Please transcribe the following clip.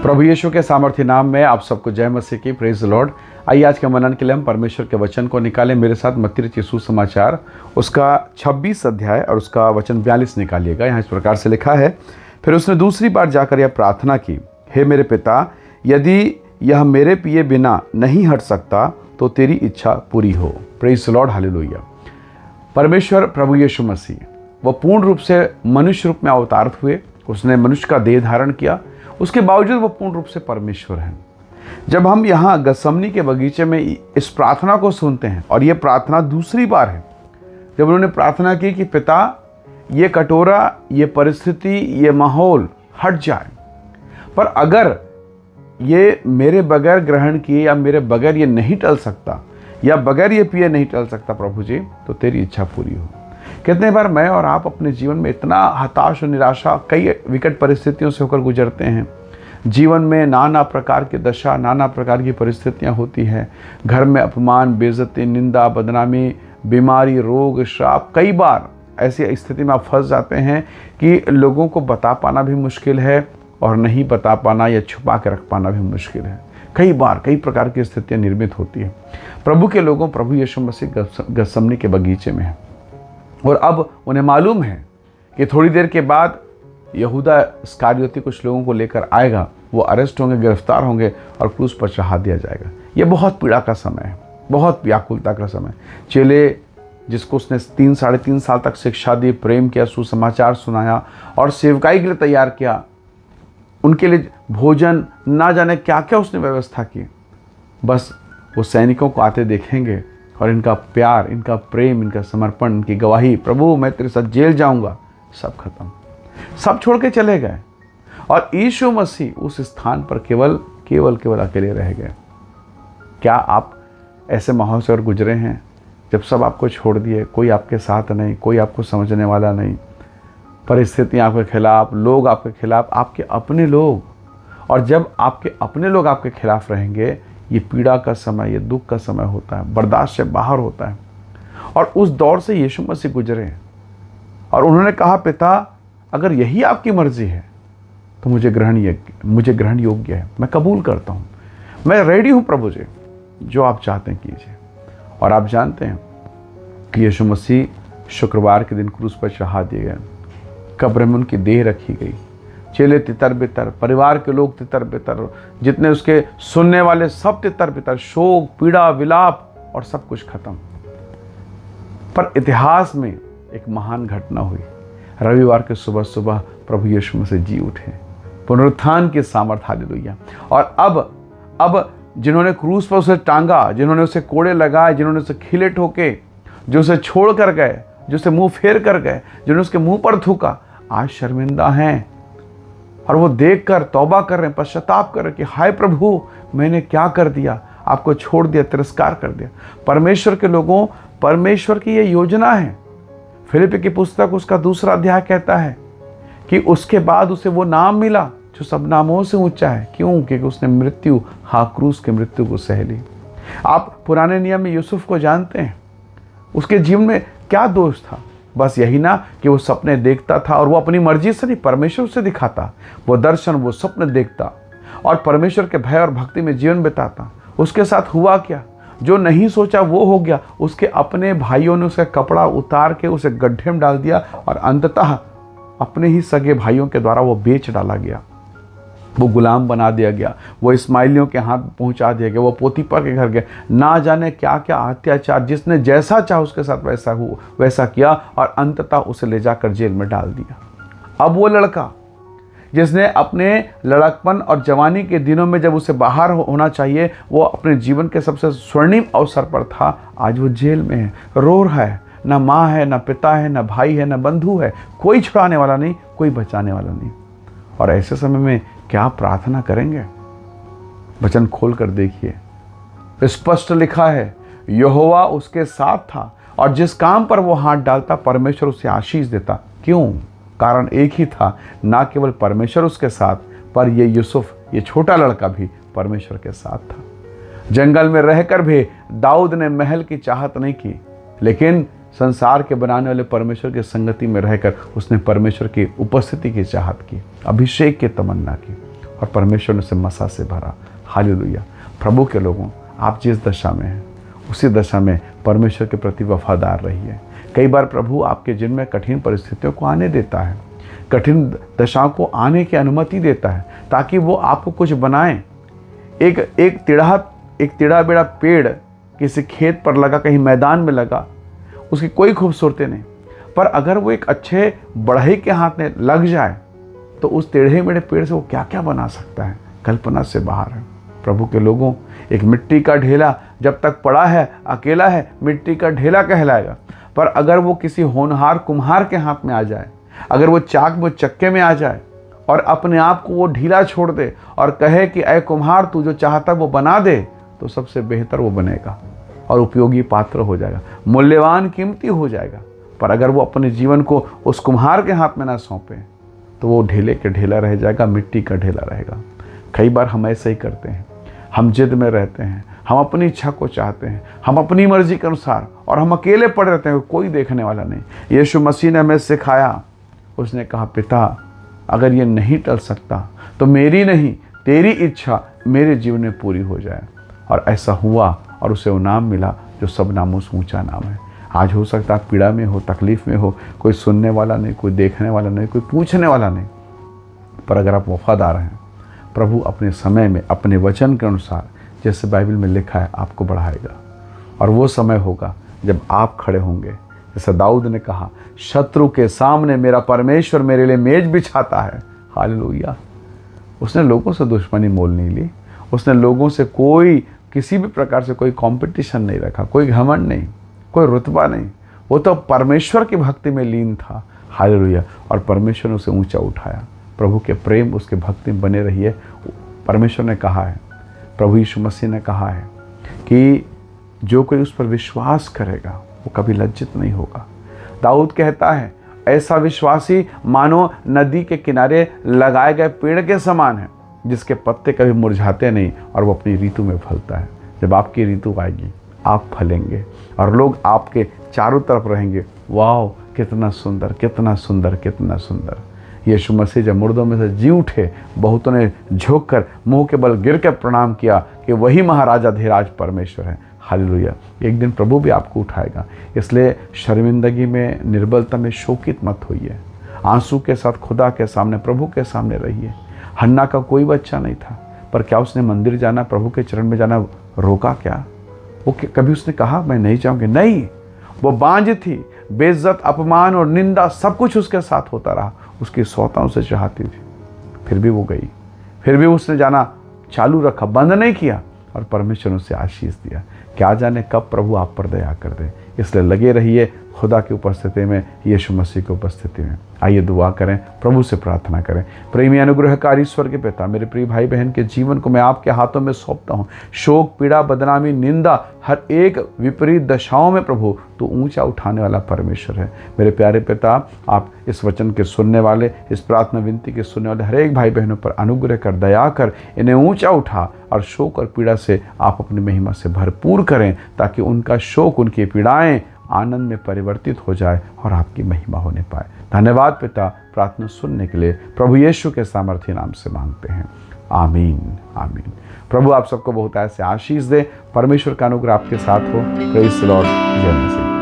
प्रभु यीशु के सामर्थ्य नाम में आप सबको जय मसीह की। Praise the Lord. आइए आज के मनन के लिए हम परमेश्वर के वचन को निकालें। मेरे साथ मत्ती रचित सुसमाचार उसका 26 अध्याय और उसका वचन 42 निकालिएगा। यहाँ इस प्रकार से लिखा है, फिर उसने दूसरी बार जाकर यह प्रार्थना की, हे मेरे पिता, यदि यह मेरे पिए बिना नहीं हट सकता तो तेरी इच्छा पूरी हो। Praise the Lord, hallelujah. परमेश्वर प्रभु यीशु मसीह वह पूर्ण रूप से मनुष्य रूप में अवतारित हुए। उसने मनुष्य का देह धारण किया, उसके बावजूद वह पूर्ण रूप से परमेश्वर हैं। जब हम यहाँ गसमनी के बगीचे में इस प्रार्थना को सुनते हैं, और ये प्रार्थना दूसरी बार है जब उन्होंने प्रार्थना की कि पिता, ये कटोरा, ये परिस्थिति, ये माहौल हट जाए, पर अगर ये मेरे बगैर ग्रहण किए या मेरे बगैर ये नहीं टल सकता या बगैर ये पिए नहीं टल सकता प्रभु जी, तो तेरी इच्छा पूरी हो। कितने बार मैं और आप अपने जीवन में इतना हताश और निराशा कई विकट परिस्थितियों से होकर गुजरते हैं। जीवन में नाना प्रकार की दशा, नाना प्रकार की परिस्थितियां होती हैं। घर में अपमान, बेइज्जती, निंदा, बदनामी, बीमारी, रोग, श्राप। कई बार ऐसी स्थिति में आप फंस जाते हैं कि लोगों को बता पाना भी मुश्किल है और नहीं बता पाना या छुपा के रख पाना भी मुश्किल है। कई बार कई प्रकार की स्थितियाँ निर्मित होती हैं। प्रभु के लोगों, प्रभु यीशु मसीह गसमनी के बगीचे में है, और अब उन्हें मालूम है कि थोड़ी देर के बाद यहूदा इस्करियोती कुछ लोगों को लेकर आएगा। वो अरेस्ट होंगे, गिरफ्तार होंगे और क्रूस पर चढ़ा दिया जाएगा। ये बहुत पीड़ा का समय है, बहुत व्याकुलता का समय। चेले जिसको उसने 3-3.5 साल तक शिक्षा दी, प्रेम किया, सुसमाचार सुनाया और सेवकाई के लिए तैयार किया, उनके लिए भोजन ना जाने क्या क्या उसने व्यवस्था की। बस वो सैनिकों को आते देखेंगे और इनका प्यार, इनका प्रेम, इनका समर्पण, इनकी गवाही, प्रभु मैं तेरे साथ जेल जाऊंगा, सब खत्म। सब छोड़ के चले गए और यीशु मसीह उस स्थान पर केवल अकेले रह गए। क्या आप ऐसे माहौल से और गुजरे हैं जब सब आपको छोड़ दिए, कोई आपके साथ नहीं, कोई आपको समझने वाला नहीं, परिस्थितियाँ आपके खिलाफ, लोग आपके खिलाफ, आपके अपने लोग। और जब आपके अपने लोग आपके खिलाफ रहेंगे, ये पीड़ा का समय, ये दुख का समय होता है, बर्दाश्त से बाहर होता है। और उस दौर से यीशु मसीह गुजरे और उन्होंने कहा, पिता, अगर यही आपकी मर्जी है तो मुझे ग्रहण योग्य है, मैं कबूल करता हूँ, मैं रेडी हूँ प्रभु जी, जो आप चाहते हैं कीजिए। और आप जानते हैं कि यीशु मसीह शुक्रवार के दिन क्रूस पर चढ़ा दिए गए, कब्र में उनकी देह रखी गई। चेले तितर बितर, परिवार के लोग तितर बितर, जितने उसके सुनने वाले सब तितर बितर, शोक, पीड़ा, विलाप और सब कुछ खत्म। पर इतिहास में एक महान घटना हुई। रविवार के सुबह सुबह प्रभु यीशु मसीह जी उठे, पुनरुत्थान की सामर्थ, हालेलुया। और अब जिन्होंने क्रूस पर उसे टांगा, जिन्होंने उसे कोड़े लगाए, जिन्होंने उसे खिले ठोके, जो उसे छोड़ कर गए, जो उसे मुंह फेर कर गए, जिन्होंने उसके मुंह पर थूका, आज शर्मिंदा हैं। और वो देखकर तौबा कर रहे हैं, पश्चाताप कर रहे हैं कि हाय प्रभु, मैंने क्या कर दिया, आपको छोड़ दिया, तिरस्कार कर दिया। परमेश्वर के लोगों, परमेश्वर की ये योजना है। फिलिप्पी की पुस्तक उसका 2 अध्याय कहता है कि उसके बाद उसे वो नाम मिला जो सब नामों से ऊंचा है। क्यों? क्योंकि उसने मृत्यु, क्रूस की मृत्यु को सह ली। आप पुराने नियम में यूसुफ को जानते हैं। उसके जीवन में क्या दोष था? बस यही ना कि वो सपने देखता था और वो अपनी मर्जी से नहीं, परमेश्वर से दिखाता। वो दर्शन, वो स्वप्न देखता और परमेश्वर के भय और भक्ति में जीवन बिताता। उसके साथ हुआ क्या? जो नहीं सोचा वो हो गया। उसके अपने भाइयों ने उसका कपड़ा उतार के उसे गड्ढे में डाल दिया और अंततः अपने ही सगे भाइयों के द्वारा वो बेच डाला गया, वो गुलाम बना दिया गया, वो इस्माइलियों के हाथ पहुंचा दिया गया, वो पोतीपर के घर गए। ना जाने क्या क्या अत्याचार, जिसने जैसा चाहा उसके साथ वैसा किया और अंततः उसे ले जाकर जेल में डाल दिया। अब वो लड़का जिसने अपने लड़कपन और जवानी के दिनों में जब उसे बाहर होना चाहिए, वो अपने जीवन के सबसे स्वर्णिम अवसर पर था, आज वो जेल में है, रो रहा है। ना माँ है, ना पिता है, ना भाई है, ना बंधु है, कोई छुड़ाने वाला नहीं, कोई बचाने वाला नहीं। और ऐसे समय में क्या प्रार्थना करेंगे? वचन खोल कर देखिए, स्पष्ट लिखा है, यहोवा उसके साथ था और जिस काम पर वो हाथ डालता परमेश्वर उसे आशीष देता। क्यों? कारण एक ही था, ना केवल परमेश्वर उसके साथ, पर ये यूसुफ, ये छोटा लड़का भी परमेश्वर के साथ था। जंगल में रहकर भी दाऊद ने महल की चाहत नहीं की, लेकिन संसार के बनाने वाले परमेश्वर की संगति में रहकर उसने परमेश्वर की उपस्थिति की चाहत की, अभिषेक की तमन्ना की। और परमेश्वर ने उसे मसा से भरा। हालेलुया। प्रभु के लोगों, आप जिस दशा में हैं उसी दशा में परमेश्वर के प्रति वफादार रहिए। कई बार प्रभु आपके जिन में कठिन परिस्थितियों को आने देता है, कठिन दशाओं को आने की अनुमति देता है ताकि वो आपको कुछ बनाएं। एक टेढ़ा बेड़ा पेड़ किसी खेत पर लगा, कहीं मैदान में लगा, उसकी कोई खूबसूरती नहीं, पर अगर वो एक अच्छे बढ़ई के हाथ में लग जाए तो उस टेढ़े मेढ़े पेड़ से वो क्या क्या बना सकता है, कल्पना से बाहर है। प्रभु के लोगों, एक मिट्टी का ढेला जब तक पड़ा है, अकेला है, मिट्टी का ढेला कहलाएगा, पर अगर वो किसी होनहार कुम्हार के हाथ में आ जाए, अगर वो चाक वो चक्के में आ जाए और अपने आप को वो ढीला छोड़ दे और कहे कि ऐ कुम्हार, तू जो चाहता वो बना दे, तो सबसे बेहतर वो बनेगा और उपयोगी पात्र हो जाएगा, मूल्यवान कीमती हो जाएगा। पर अगर वो अपने जीवन को उस कुम्हार के हाथ में ना सौंपे तो वो ढेले के ढेला रह जाएगा, मिट्टी का ढेला रहेगा। कई बार हम ऐसे ही करते हैं, हम जिद में रहते हैं, हम अपनी इच्छा को चाहते हैं, हम अपनी मर्जी के अनुसार, और हम अकेले पड़े रहते हैं, कोई देखने वाला नहीं। यीशु मसीह ने हमें सिखाया, उसने कहा, पिता अगर ये नहीं टल सकता तो मेरी नहीं तेरी इच्छा मेरे जीवन में पूरी हो जाए। और ऐसा हुआ और उसे वो नाम मिला जो सब नामों से ऊंचा नाम है। आज हो सकता है पीड़ा में हो, तकलीफ में हो, कोई सुनने वाला नहीं, कोई देखने वाला नहीं, कोई पूछने वाला नहीं, पर अगर आप वफादार हैं, प्रभु अपने समय में अपने वचन के अनुसार, जैसे बाइबल में लिखा है, आपको बढ़ाएगा। और वो समय होगा जब आप खड़े होंगे, जैसे दाऊद ने कहा, शत्रु के सामने मेरा परमेश्वर मेरे लिए मेज बिछाता है। हालेलुया। उसने लोगों से दुश्मनी मोल नहीं ली, उसने लोगों से किसी भी प्रकार से कोई कंपटीशन नहीं रखा, कोई घमंड नहीं, कोई रुतबा नहीं। वो तो परमेश्वर की भक्ति में लीन था। हालेलुया। और परमेश्वर ने उसे ऊंचा उठाया। प्रभु के प्रेम, उसके भक्ति में बने रहिए। परमेश्वर ने कहा है, प्रभु यीशु मसीह ने कहा है कि जो कोई उस पर विश्वास करेगा वो कभी लज्जित नहीं होगा। दाऊद कहता है, ऐसा विश्वासी मानो नदी के किनारे लगाए गए पेड़ के समान है, जिसके पत्ते कभी मुरझाते नहीं और वो अपनी ऋतु में फलता है। जब आपकी ऋतु आएगी, आप फलेंगे और लोग आपके चारों तरफ रहेंगे। वाह, कितना सुंदर, कितना सुंदर, कितना सुंदर। यीशु मसीह जब मुर्दों में से जी उठे, बहुतों ने झुक कर मुंह के बल गिर कर प्रणाम किया कि वही महाराजा धीराज परमेश्वर है। हालेलुया। एक दिन प्रभु भी आपको उठाएगा। इसलिए शर्मिंदगी में, निर्बलता में शोकित मत होइए। आंसू के साथ खुदा के सामने, प्रभु के सामने रहिए। हन्ना का कोई बच्चा नहीं था, पर क्या उसने मंदिर जाना, प्रभु के चरण में जाना रोका क्या? वो कभी उसने कहा मैं नहीं जाऊंगी? नहीं। वो बांझ थी, बेइज्जत, अपमान और निंदा सब कुछ उसके साथ होता रहा। उसकी सौता उसे चाहती थी, फिर भी वो गई, फिर भी उसने जाना चालू रखा, बंद नहीं किया, और परमेश्वर ने उसे आशीष दिया। क्या जाने कब प्रभु आप पर दया कर दे। इसलिए लगे रहिए खुदा की उपस्थिति में, यीशु मसीह की उपस्थिति में। आइए दुआ करें, प्रभु से प्रार्थना करें। प्रेमी अनुग्रहकारी ईश्वर के पिता, मेरे प्रिय भाई बहन के जीवन को मैं आपके हाथों में सौंपता हूँ। शोक, पीड़ा, बदनामी, निंदा, हर एक विपरीत दशाओं में प्रभु तो ऊंचा उठाने वाला परमेश्वर है। मेरे प्यारे पिता, आप इस वचन के सुनने वाले, इस प्रार्थना विनती के सुनने वाले हर एक भाई बहनों पर अनुग्रह कर, दया कर, इन्हें ऊंचा उठा और शोक और पीड़ा से आप अपनी महिमा से भरपूर करें, ताकि उनका शोक, उनकी पीड़ाएं आनंद में परिवर्तित हो जाए और आपकी महिमा होने पाए। धन्यवाद पिता, प्रार्थना सुनने के लिए प्रभु यीशु के सामर्थ्य नाम से मांगते हैं। आमीन, आमीन। प्रभु आप सबको बहुत ऐसे आशीष दे। परमेश्वर का अनुग्रह आपके साथ हो। Praise the Lord. जय मसीह।